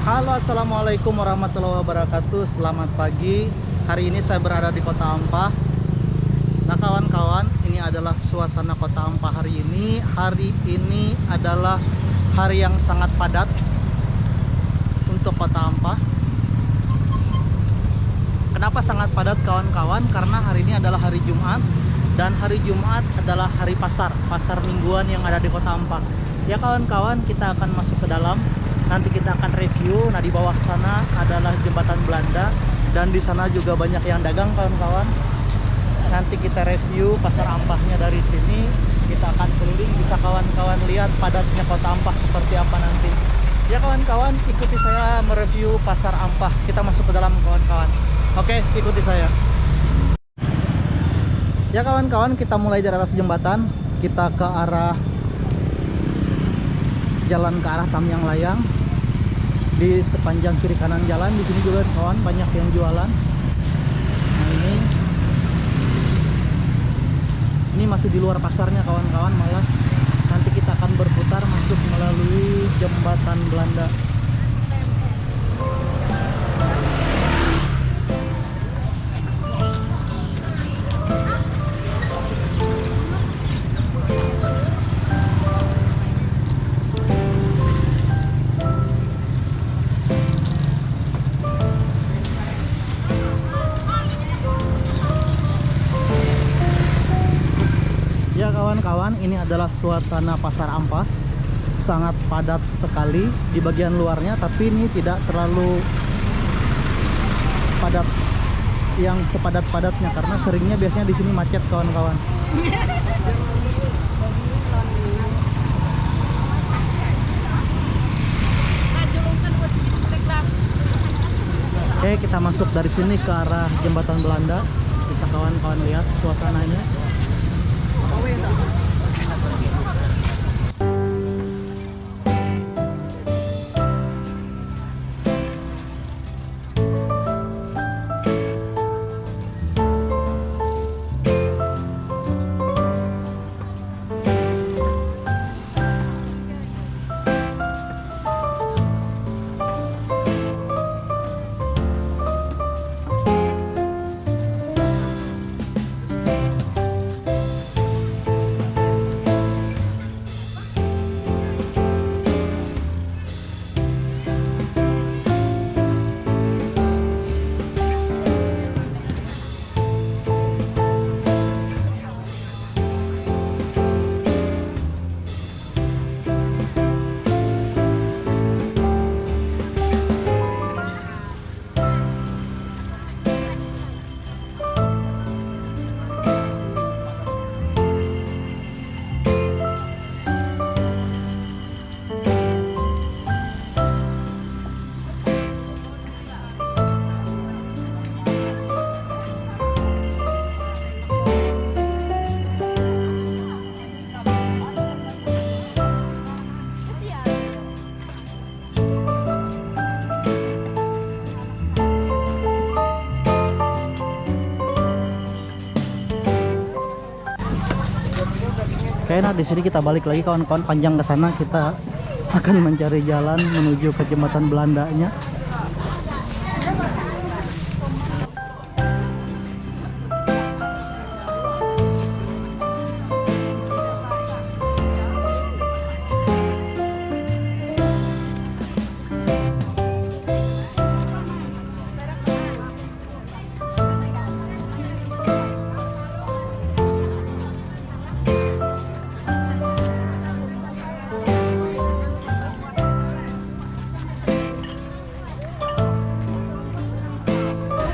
Halo, assalamualaikum warahmatullahi wabarakatuh. Selamat pagi. Hari ini saya berada di Kota Ampah. Nah kawan-kawan, ini adalah suasana Kota Ampah hari ini. Hari ini adalah hari yang sangat padat untuk Kota Ampah. Kenapa sangat padat kawan-kawan? Karena hari ini adalah hari Jumat, dan hari Jumat adalah hari pasar mingguan yang ada di Kota Ampah. Ya kawan-kawan, kita akan masuk ke dalam. Nanti kita akan review. Nah di bawah sana adalah jembatan Belanda, dan di sana juga banyak yang dagang kawan-kawan. Nanti kita review pasar Ampahnya dari sini. Kita akan keliling, bisa kawan-kawan lihat padatnya Kota Ampah seperti apa nanti. Ya kawan-kawan, ikuti saya mereview pasar Ampah. Kita masuk ke dalam kawan-kawan. Oke, ikuti saya. Ya kawan-kawan, kita mulai dari atas jembatan. Kita ke arah jalan ke arah Tamyang Layang. Di sepanjang kiri kanan jalan di sini juga kawan banyak yang jualan. Nah ini masih di luar pasarnya kawan-kawan, malah nanti kita akan berputar masuk melalui jembatan Belanda. Ya kawan-kawan, ini adalah suasana pasar Ampah. Sangat padat sekali di bagian luarnya, tapi ini tidak terlalu padat yang sepadat-padatnya, karena seringnya biasanya di sini macet kawan-kawan. Oke, kita masuk dari sini ke arah jembatan Belanda. Bisa kawan-kawan lihat suasananya. Oke, nah di sini kita balik lagi kawan-kawan, panjang ke sana kita akan mencari jalan menuju ke jembatan Belandanya.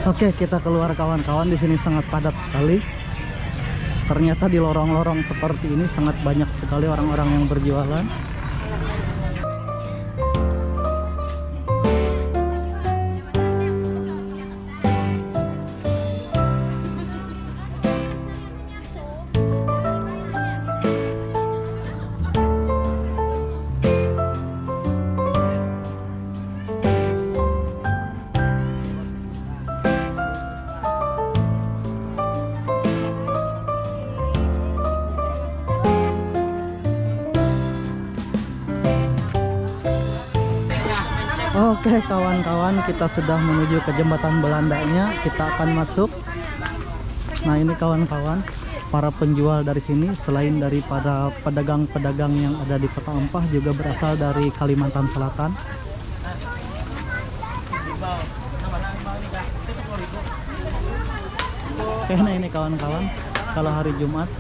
Oke, kita keluar kawan-kawan. Di sini sangat padat sekali. Ternyata di lorong-lorong seperti ini sangat banyak sekali orang-orang yang berjualan. Oke kawan-kawan, kita sudah menuju ke jembatan Belandanya. Kita akan masuk. Nah ini kawan-kawan, para penjual dari sini selain daripada pedagang-pedagang yang ada di Kota Ampah juga berasal dari Kalimantan Selatan. Oke, nah ini kawan-kawan, kalau hari Jumat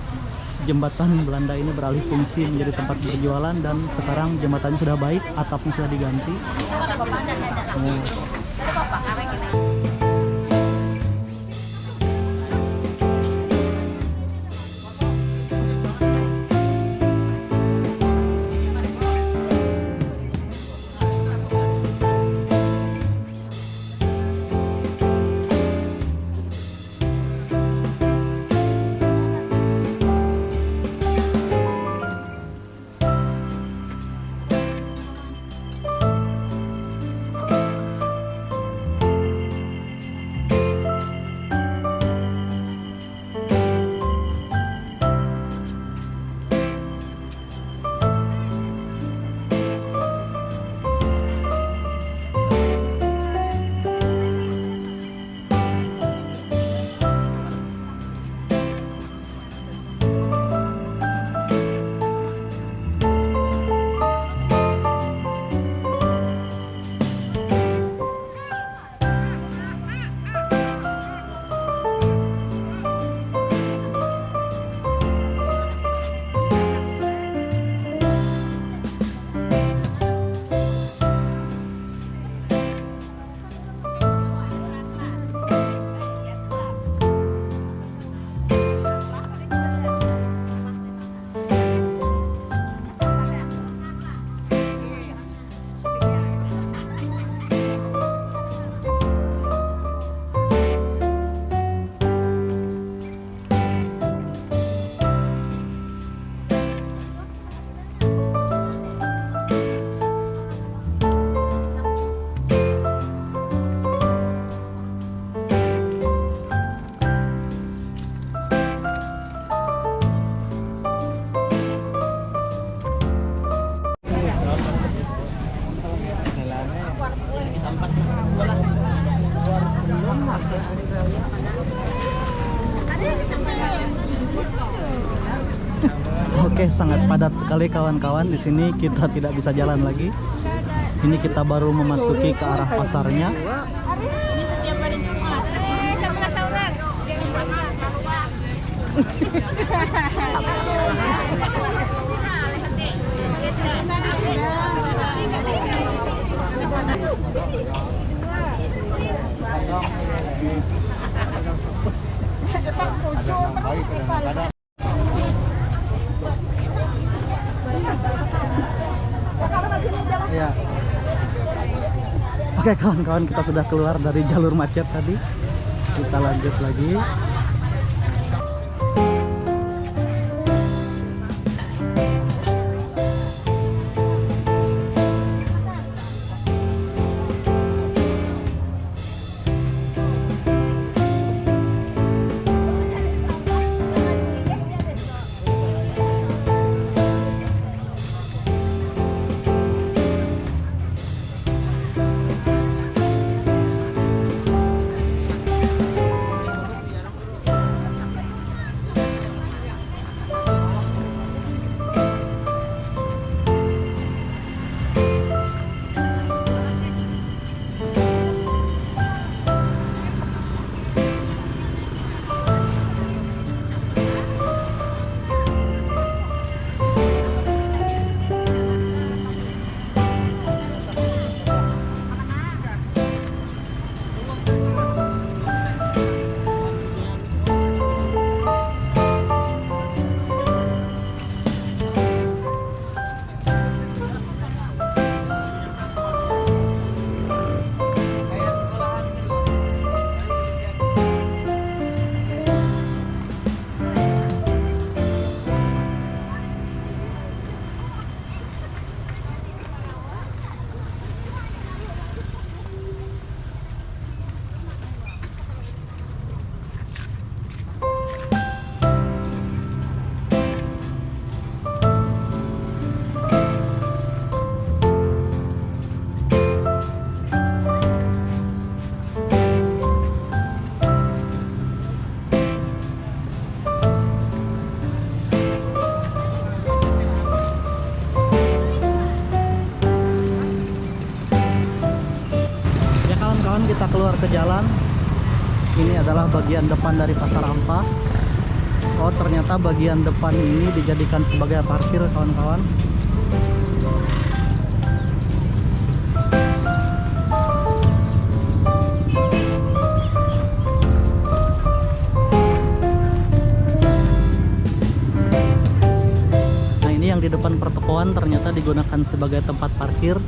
jembatan Belanda ini beralih fungsi menjadi tempat berjualan dan sekarang jembatannya sudah baik, atapnya sudah diganti. Oke, sangat padat sekali kawan-kawan. Di sini kita tidak bisa jalan lagi. Ini kita baru memasuki ke arah pasarnya. Ya. Oke kawan-kawan, kita sudah keluar dari jalur macet tadi. Kita lanjut lagi. kita keluar ke jalan. Ini adalah bagian depan dari Pasar Ampah. Oh, ternyata bagian depan ini dijadikan sebagai parkir, kawan-kawan. Nah, ini yang di depan pertokoan ternyata digunakan sebagai tempat parkir.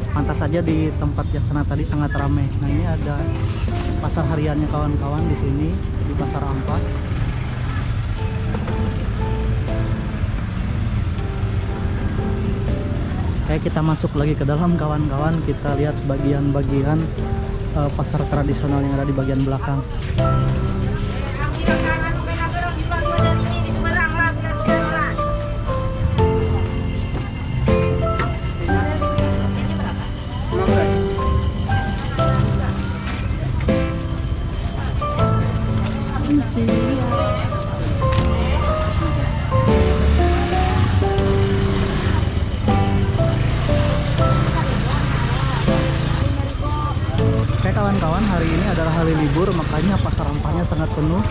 Pantas saja di tempat yang sana tadi sangat ramai. Nah, ini ada pasar hariannya, kawan-kawan, di sini di Pasar Ampah. Kayak kita masuk lagi ke dalam, kawan-kawan. Kita lihat bagian-bagian pasar tradisional yang ada di bagian belakang. Oke, kawan-kawan, hari ini adalah hari libur, makanya Pasar Ampahnya sangat penuh.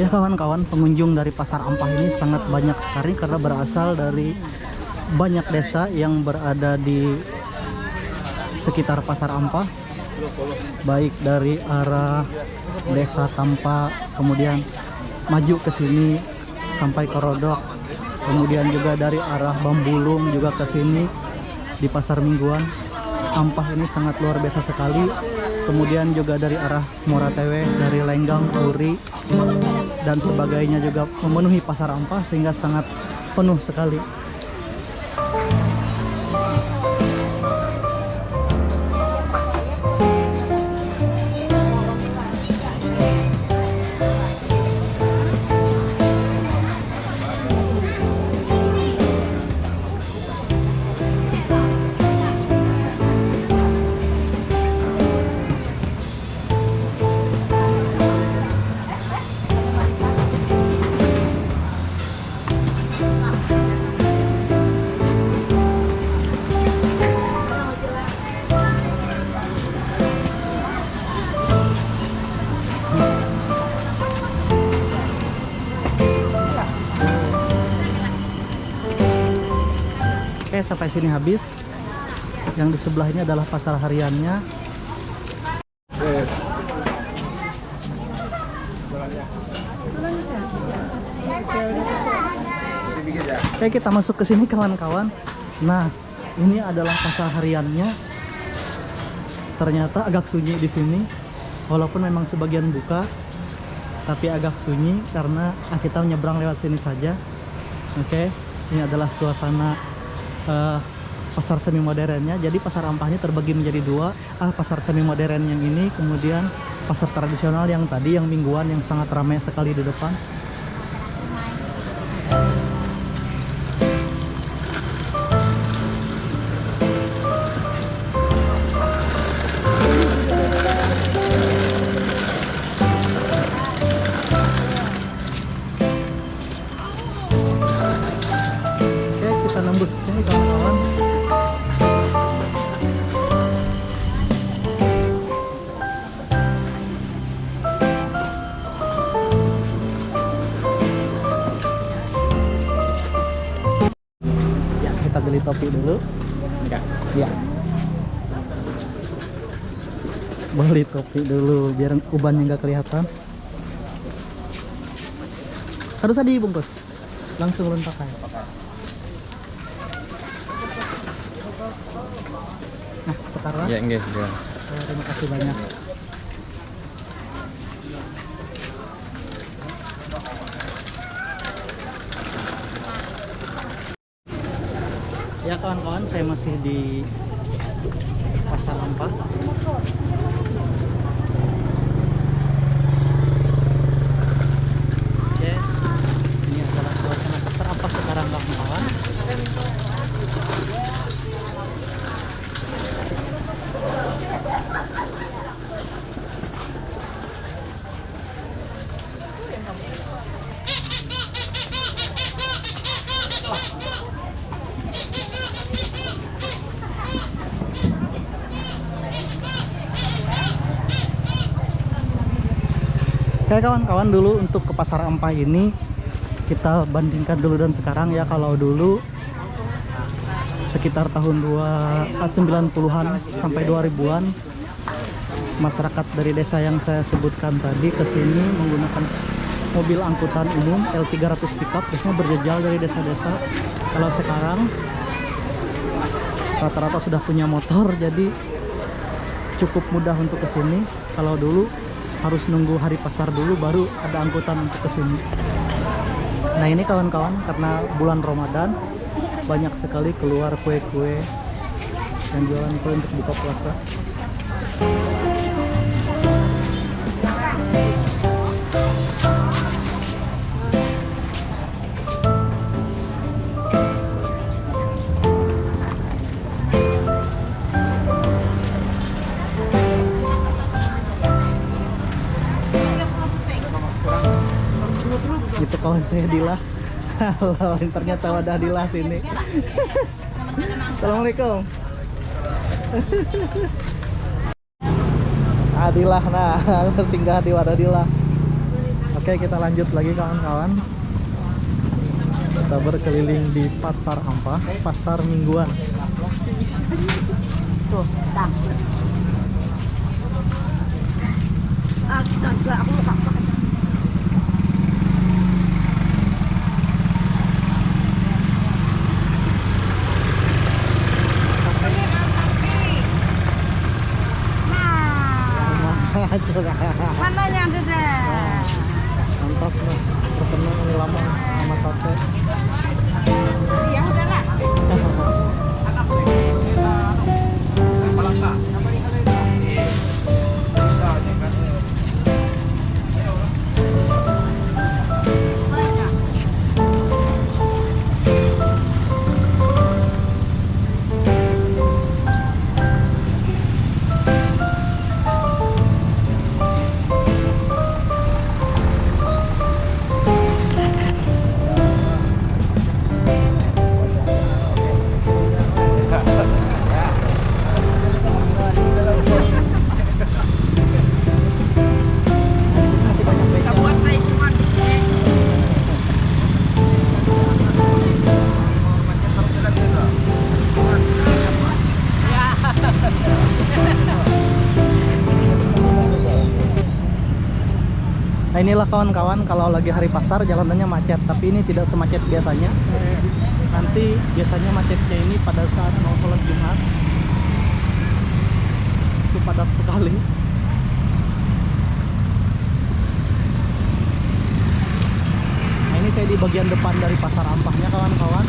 Ya, kawan-kawan, pengunjung dari Pasar Ampah ini sangat banyak sekali karena berasal dari banyak desa yang berada di sekitar Pasar Ampah, baik dari arah Desa Tampa, kemudian maju ke sini sampai ke Rodok, kemudian juga dari arah Bambulung juga ke sini di Pasar Mingguan. Ampah ini sangat luar biasa sekali. Kemudian juga dari arah Moratewe, dari Lenggang, Puri, dan sebagainya juga memenuhi Pasar Ampah sehingga sangat penuh sekali. Oke, sampai sini habis. Yang di sebelah ini adalah pasar hariannya. Oke, kita masuk ke sini, kawan-kawan. Nah, ini adalah pasar hariannya. Ternyata agak sunyi di sini. Walaupun memang sebagian buka, tapi agak sunyi karena kita menyeberang lewat sini saja. Oke, ini adalah suasana pasar semi modernnya. Jadi Pasar Ampahnya terbagi menjadi dua, pasar semi modern yang ini, kemudian pasar tradisional yang tadi, yang mingguan, yang sangat ramai sekali di depan. Oke, kita nembus ke sini, kawan-kawan. Kita beli topi dulu. Ya. Beli topi dulu biar ubannya nggak kelihatan. Harus ada dibungkus. Langsung ulun pakai. Nah, sekarang. Ya, enggak. Terima kasih banyak. Ya kawan-kawan, saya masih di Pasar Ampah. Oke, ini adalah suasana Pasar Ampah sekarang kawan-kawan. Oke kawan-kawan, dulu untuk ke Pasar Ampah ini kita bandingkan dulu dan sekarang ya. Kalau dulu sekitar tahun 90-an sampai 2000-an, masyarakat dari desa yang saya sebutkan tadi ke sini menggunakan mobil angkutan umum L300 pickup, biasanya berjejal dari desa-desa. Kalau sekarang rata-rata sudah punya motor, jadi cukup mudah untuk ke sini. Kalau dulu harus nunggu hari pasar dulu baru ada angkutan untuk ke sini. Nah, ini kawan-kawan, karena bulan Ramadan banyak sekali keluar kue-kue yang jualan kue untuk buka puasa. Gitu kawan, saya Dila. Halo, ternyata wadah Dila sini. Assalamualaikum. Adilah, nah singgah di wadah Dila. Oke, kita lanjut lagi kawan-kawan. Kita berkeliling di Pasar Ampah, pasar mingguan. Tuh, tang. Astaga, aku lupa. Mana yang gede? Mantap lah, terkenal ini lama sama sate. Ya udah lah. Nah, inilah kawan-kawan, kalau lagi hari pasar jalanannya macet, tapi ini tidak semacet biasanya. Nanti biasanya macetnya ini pada saat mau sholat Jumat, itu padat sekali. Nah, ini saya di bagian depan dari Pasar Ampahnya kawan-kawan.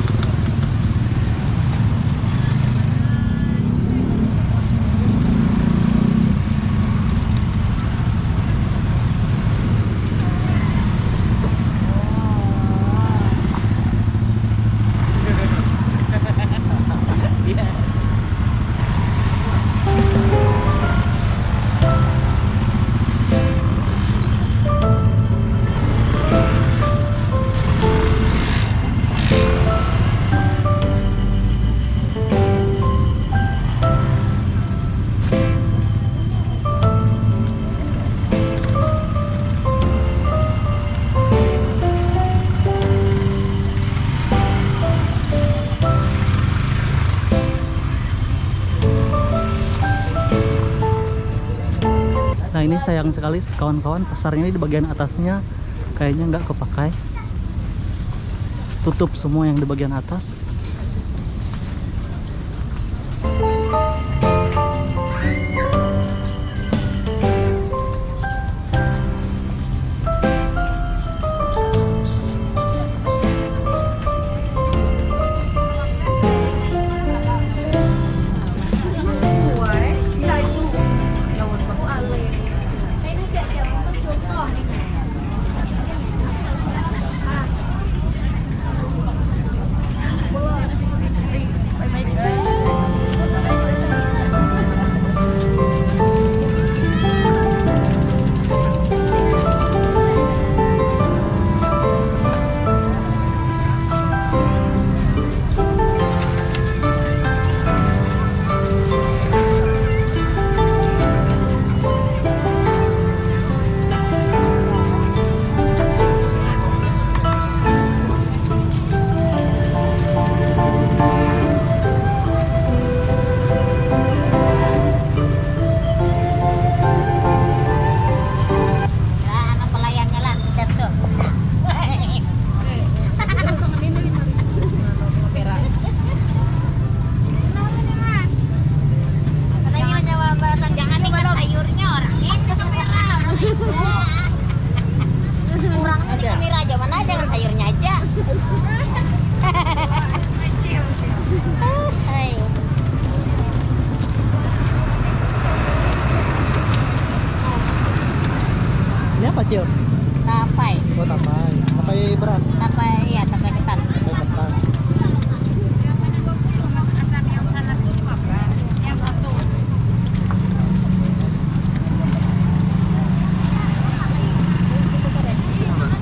Nah, ini sayang sekali kawan-kawan, pasarnya ini di bagian atasnya kayaknya nggak kepakai. tutup semua yang di bagian atas. Anak pelayannya lah, kita tuh. Katanya nyawa bahasan jangan ikat sayurnya orang itu kamera. Kurang di kamera aja mana jangan sayurnya aja. Hai. Ini apa, Cil? Tapai, Oh, tapai. Tapai beras. tapai ya, tapai ketan. Tapai ketan.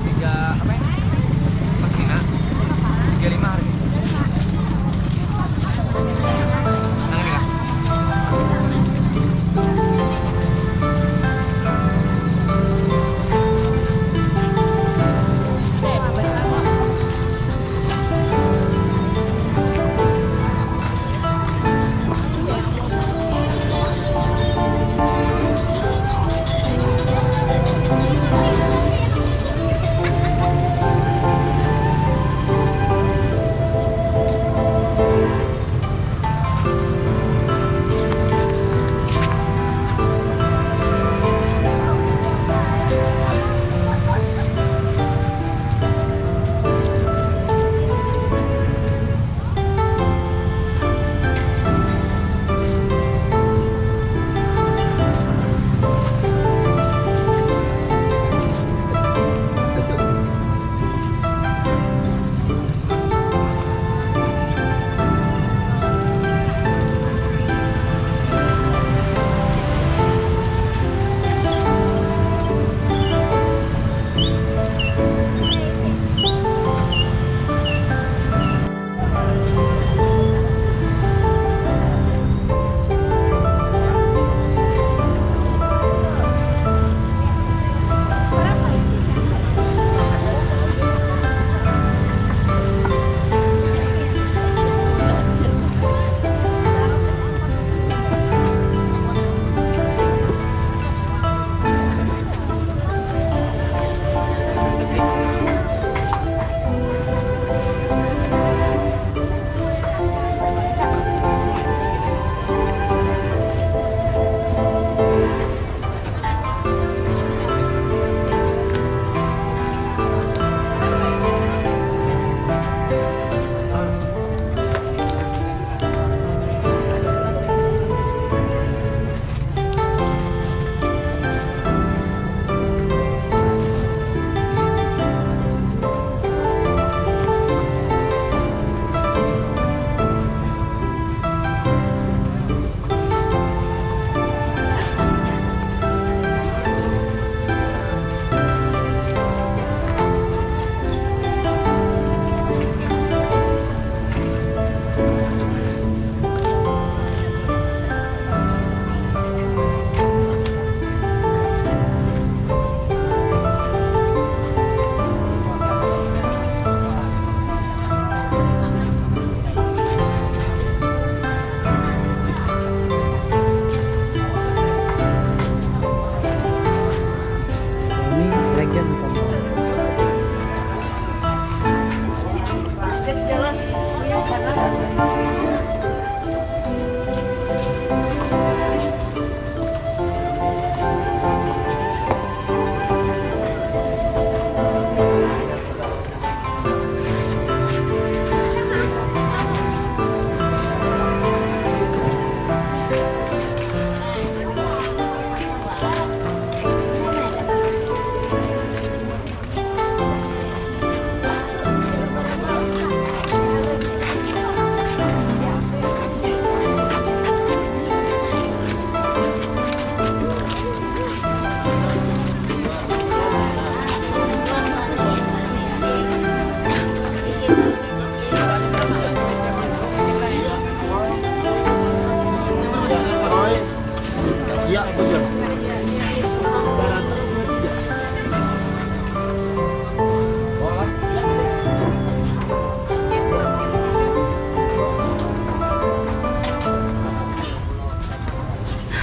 Tiga apa ya? Mas Dina 35 hari. Nang ini kah?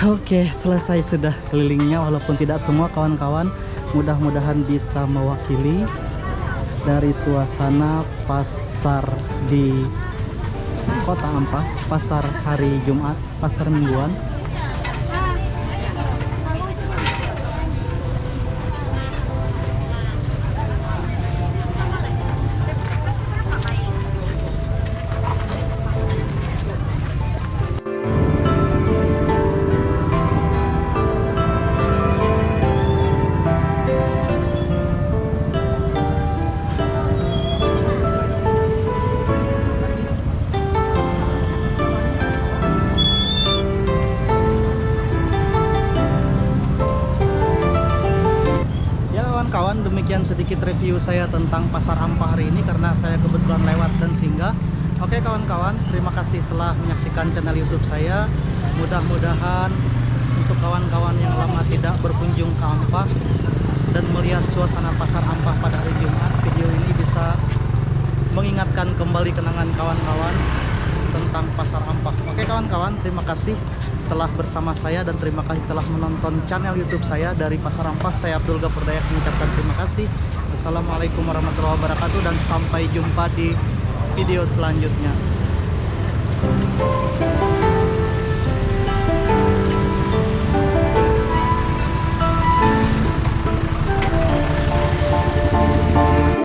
Oke, selesai sudah kelilingnya walaupun tidak semua kawan-kawan. Mudah-mudahan bisa mewakili dari suasana pasar di Kota Ampah, pasar hari Jumat, pasar mingguan. Ya kawan-kawan, demikian sedikit review saya tentang Pasar Ampah hari ini karena saya kebetulan lewat dan singgah. Oke kawan-kawan, terima kasih telah menyaksikan channel YouTube saya. Mudah-mudahan untuk kawan-kawan yang lama tidak berkunjung ke Ampah dan melihat suasana Pasar Ampah pada hari Jumat, video ini bisa mengingatkan kembali kenangan kawan-kawan tentang Pasar Ampah. Oke kawan-kawan, terima kasih telah bersama saya dan terima kasih telah menonton channel YouTube saya dari Pasar Ampah. Saya Abdul Ghafur Dayak mengucapkan terima kasih. Wassalamualaikum warahmatullahi wabarakatuh dan sampai jumpa di video selanjutnya.